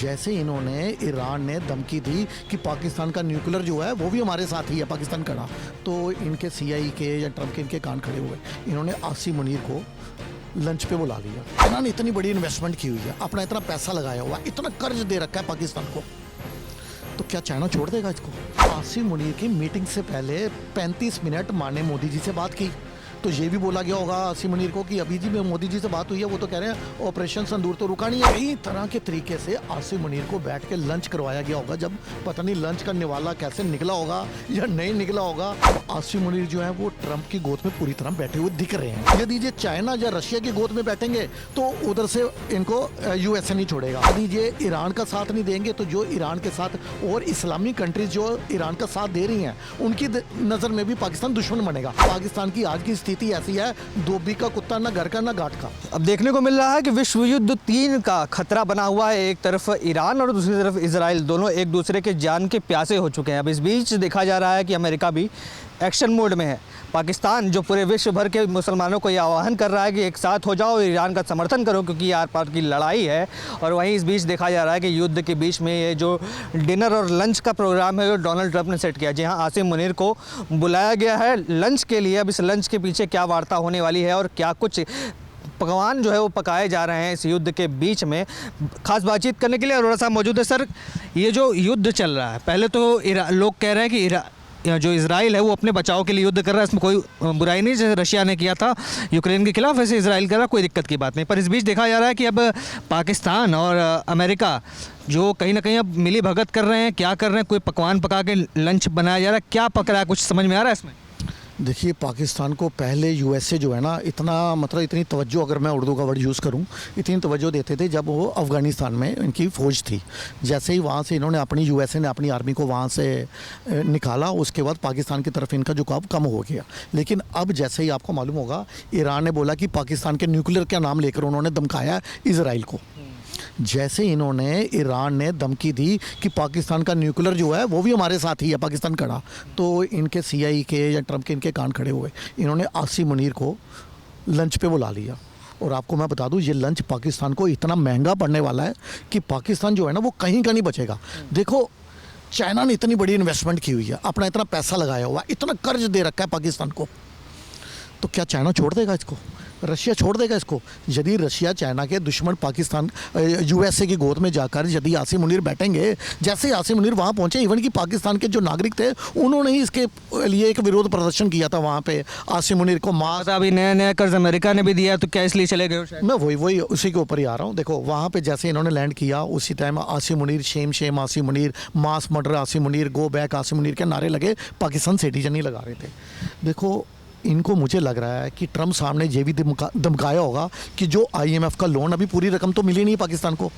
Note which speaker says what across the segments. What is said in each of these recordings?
Speaker 1: जैसे इन्होंने ईरान ने धमकी दी कि पाकिस्तान का न्यूक्लियर जो है वो भी हमारे साथ ही है, पाकिस्तान खड़ा, तो इनके सीआई के या ट्रम्प के इनके कान खड़े हुए। इन्होंने आसिम मुनीर को लंच पे बुला लिया। इन्होंने इतनी बड़ी इन्वेस्टमेंट की हुई है, अपना इतना पैसा लगाया हुआ, इतना कर्ज दे रखा है पाकिस्तान को, तो क्या चाइना छोड़ देगा इसको? आसिम मुनीर की मीटिंग से पहले 35 मिनट मां ने मोदी जी से बात की, तो ये भी बोला गया होगा आसिम मुनीर को कि अभी जी में मोदी जी से बात हुई है, वो तो कह रहे हैं ऑपरेशन संदूर तो रुका नहीं है। कई तरह के तरीके से आसिम मुनीर को बैठ के लंच करवाया गया होगा, जब पता नहीं लंच का निवाला कैसे निकला होगा या नहीं निकला होगा। आसिम मुनीर जो है वो ट्रंप की गोद में पूरी तरह बैठे हुए दिख रहे हैं। यदि ये चाइना या रशिया की गोद में बैठेंगे तो उधर से इनको यूएसए नहीं छोड़ेगा। यदि ये ईरान का साथ नहीं देंगे तो जो ईरान के साथ और इस्लामी कंट्रीज जो ईरान का साथ दे रही हैं उनकी नज़र में भी पाकिस्तान दुश्मन बनेगा। पाकिस्तान की आज की स्थिति ऐसी है, धोबी का कुत्ता ना घर का ना घाट का।
Speaker 2: अब देखने को मिल रहा है कि विश्व युद्ध 3 का खतरा बना हुआ है। एक तरफ ईरान और दूसरी तरफ इजराइल, दोनों एक दूसरे के जान के प्यासे हो चुके हैं। अब इस बीच देखा जा रहा है कि अमेरिका भी एक्शन मोड में है। पाकिस्तान जो पूरे विश्व भर के मुसलमानों को ये आह्वान कर रहा है कि एक साथ हो जाओ, ईरान का समर्थन करो क्योंकि ये आर पार की लड़ाई है। और वहीं इस बीच देखा जा रहा है कि युद्ध के बीच में ये जो डिनर और लंच का प्रोग्राम है वो डोनाल्ड ट्रंप ने सेट किया, जहां आसिम मुनीर को बुलाया गया है लंच के लिए। अब इस लंच के पीछे क्या वार्ता होने वाली है और क्या कुछ पकवान जो है वो पकाए जा रहे हैं इस युद्ध के बीच में, खास बातचीत करने के लिए अरोड़ा साहब मौजूद है। सर, ये जो युद्ध चल रहा है, पहले तो लोग कह रहे हैं कि जो इजराइल है वो अपने बचाव के लिए युद्ध कर रहा है, इसमें कोई बुराई नहीं, जैसे रशिया ने किया था यूक्रेन के खिलाफ वैसे इजराइल कर रहा, कोई दिक्कत की बात नहीं। पर इस बीच देखा जा रहा है कि अब पाकिस्तान और अमेरिका जो कहीं ना कहीं अब मिली भगत कर रहे हैं, क्या कर रहे हैं, कोई पकवान पका के लंच बनाया जा रहा है, क्या पक रहा है, कुछ समझ में आ रहा है इसमें?
Speaker 1: देखिए, पाकिस्तान को पहले यूएसए जो है ना इतना मतलब इतनी तवज्जो, अगर मैं उर्दू का वर्ड यूज़ करूं, इतनी तवज्जो देते थे जब वो अफ़गानिस्तान में इनकी फ़ौज थी। जैसे ही वहाँ से इन्होंने अपनी यूएसए ने अपनी आर्मी को वहाँ से निकाला, उसके बाद पाकिस्तान की तरफ इनका झुकाव कम हो गया। लेकिन अब जैसे ही आपको मालूम होगा, ईरान ने बोला कि पाकिस्तान के न्यूक्लियर का नाम लेकर उन्होंने धमकाया इजराइल को। जैसे इन्होंने ईरान ने धमकी दी कि पाकिस्तान का न्यूक्लियर जो है वो भी हमारे साथ ही है, पाकिस्तान खड़ा, तो इनके सीआई के या ट्रम्प के इनके कान खड़े हुए। इन्होंने आसिम मुनीर को लंच पे बुला लिया। और आपको मैं बता दूं, ये लंच पाकिस्तान को इतना महंगा पड़ने वाला है कि पाकिस्तान जो है ना वो कहीं का नहीं बचेगा। देखो, चाइना ने इतनी बड़ी इन्वेस्टमेंट की हुई है, अपना इतना पैसा लगाया हुआ, इतना कर्ज दे रखा है पाकिस्तान को, तो क्या चाइना छोड़ देगा इसको? रशिया छोड़ देगा इसको? यदि रशिया चाइना के दुश्मन पाकिस्तान यूएसए की गोद में जाकर यदि आसिम मुनीर बैठेंगे, जैसे ही आसिम मुनीर वहाँ पहुँचे, इवन कि पाकिस्तान के जो नागरिक थे उन्होंने ही इसके लिए एक विरोध प्रदर्शन किया था वहाँ पे आसिम मुनीर को मार।
Speaker 2: अभी नया नया कर्ज अमेरिका ने भी दिया, तो क्या इसलिए चले गए?
Speaker 1: मैं वही उसी के ऊपर ही आ रहा हूँ। देखो, वहाँ पे जैसे इन्होंने लैंड किया उसी time Asim Munir, shame Asim Munir, mass murder Asim Munir, go back Asim Munir के नारे लगे, पाकिस्तान सिटीजन ही लगा रहे थे। देखो, इनको मुझे लग रहा है कि ट्रम्प साहब ने ये भी धमकाया होगा कि जो आईएमएफ का लोन, अभी पूरी रकम तो मिली नहीं पाकिस्तान को,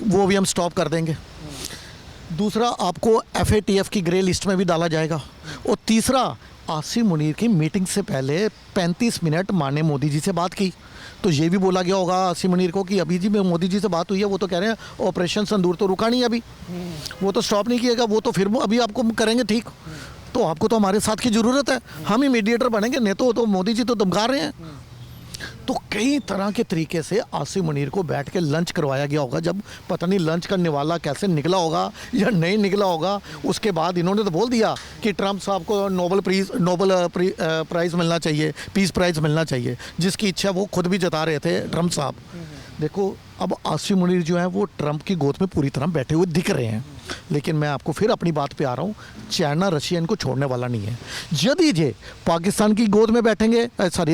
Speaker 1: वो भी हम स्टॉप कर देंगे। दूसरा, आपको एफएटीएफ की ग्रे लिस्ट में भी डाला जाएगा। और तीसरा, आसिम मुनीर की मीटिंग से पहले 35 मिनट मां ने मोदी जी से बात की, तो ये भी बोला गया होगा आसिम मुनीर को कि अभी जी में मोदी जी से बात हुई है, वो तो कह रहे हैं ऑपरेशन संदूर तो रुका नहीं, अभी वो तो स्टॉप नहीं किएगा, वो तो फिर अभी आपको करेंगे ठीक, तो आपको तो हमारे साथ की ज़रूरत है, हम ही मीडिएटर बनेंगे, नहीं तो मोदी जी तो धमका रहे हैं। तो कई तरह के तरीके से आसिम मुनीर को बैठ के लंच करवाया गया होगा, जब पता नहीं लंच का निवाला कैसे निकला होगा या नहीं निकला होगा। उसके बाद इन्होंने तो बोल दिया कि ट्रम्प साहब को नोबल प्राइज़ मिलना चाहिए, पीस प्राइज़ मिलना चाहिए, जिसकी इच्छा वो खुद भी जता रहे थे ट्रम्प साहब। देखो, अब आसिम मुनीर जो है वो ट्रम्प की गोद में पूरी तरह बैठे हुए दिख रहे हैं। लेकिन मैं आपको फिर अपनी बात पे आ रहा हूँ, चाइना रशिया इनको छोड़ने वाला नहीं है। यदि ये पाकिस्तान की गोद में बैठेंगे, सॉरी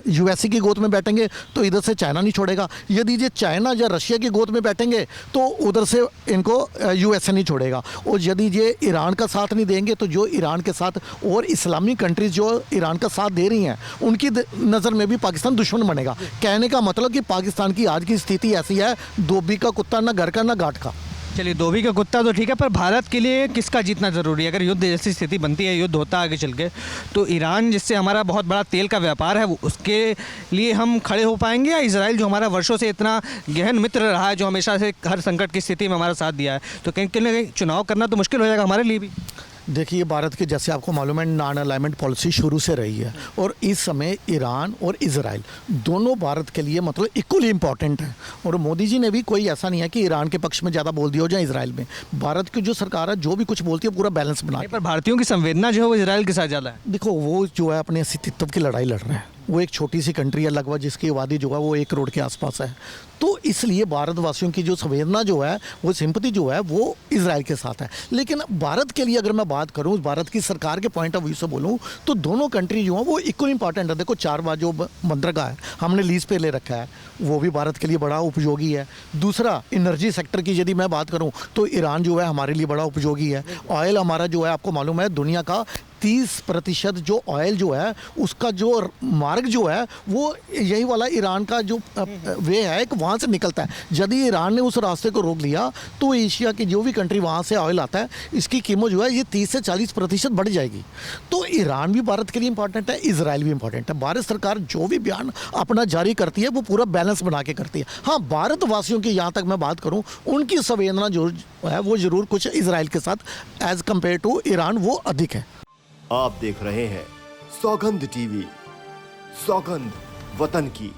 Speaker 1: यूएसए की गोद में बैठेंगे, तो इधर से चाइना नहीं छोड़ेगा। यदि ये चाइना या रशिया की गोद में बैठेंगे तो उधर से इनको यूएसए नहीं छोड़ेगा। और यदि ये ईरान का साथ नहीं देंगे तो जो ईरान के साथ और इस्लामी कंट्रीज जो ईरान का साथ दे रही हैं उनकी नज़र में भी पाकिस्तान दुश्मन बनेगा। कहने का मतलब कि पाकिस्तान की आज की स्थिति ऐसी है, धोबी का कुत्ता ना घर का ना घाट का।
Speaker 2: चलिए, धोबी का कुत्ता तो ठीक है, पर भारत के लिए किसका जीतना ज़रूरी है? अगर युद्ध जैसी स्थिति बनती है, युद्ध होता है आगे चल के, तो ईरान जिससे हमारा बहुत बड़ा तेल का व्यापार है, उसके लिए हम खड़े हो पाएंगे, या इजराइल जो हमारा वर्षों से इतना गहन मित्र रहा है, जो हमेशा से हर संकट की स्थिति में हमारा साथ दिया है, तो कहीं ना कहीं चुनाव करना तो मुश्किल हो जाएगा हमारे लिए भी।
Speaker 1: देखिए भारत के जैसे आपको मालूम है नॉन अलाइनमेंट पॉलिसी शुरू से रही है और इस समय ईरान और इजराइल दोनों भारत के लिए मतलब इक्वली इंपॉर्टेंट है। और मोदी जी ने भी कोई ऐसा नहीं है कि ईरान के पक्ष में ज़्यादा बोल दिया हो या इजराइल में। भारत की जो सरकार है जो भी कुछ बोलती है पूरा बैलेंस बना
Speaker 2: नहीं, पर भारतीयों की संवेदना जो है वो इसराइल के साथ ज़्यादा है।
Speaker 1: देखो वो जो है अपने अस्तित्व की लड़ाई लड़ रहे हैं। वो एक छोटी सी कंट्री है लगभग जिसकी आबादी जो है वो 1 करोड़ के आसपास है। तो इसलिए भारतवासियों की जो संवेदना जो है वो सिंपैथी जो है वो इजराइल के साथ है। लेकिन भारत के लिए अगर मैं बात करूं भारत की सरकार के पॉइंट ऑफ व्यू से बोलूं तो दोनों कंट्री जो है वो इक्वल इंपॉर्टेंट है। देखो 4 बार जो बंदरगाह है हमने लीज पे ले रखा है वो भी भारत के लिए बड़ा उपयोगी है। दूसरा एनर्जी सेक्टर की यदि मैं बात करूं तो ईरान जो है हमारे लिए बड़ा उपयोगी है। ऑयल हमारा जो है आपको मालूम है दुनिया का 30% जो ऑयल जो है उसका जो मार्ग जो है वो यही वाला ईरान का जो वे है कि वहाँ से निकलता है। यदि ईरान ने उस रास्ते को रोक लिया तो एशिया की जो भी कंट्री वहाँ से ऑयल आता है इसकी कीमत जो है ये 30 से 40% बढ़ जाएगी। तो ईरान भी भारत के लिए इंपॉर्टेंट है, इजराइल भी इंपॉर्टेंट है। भारत सरकार जो भी बयान अपना जारी करती है वो पूरा बैलेंस बना के करती है। हाँ भारतवासियों की यहाँ तक मैं बात करूँ उनकी संवेदना जो है वो ज़रूर कुछ इजराइल के साथ एज़ कम्पेयर टू ईरान वो अधिक है।
Speaker 3: आप देख रहे हैं सौगंध टीवी, सौगंध वतन की।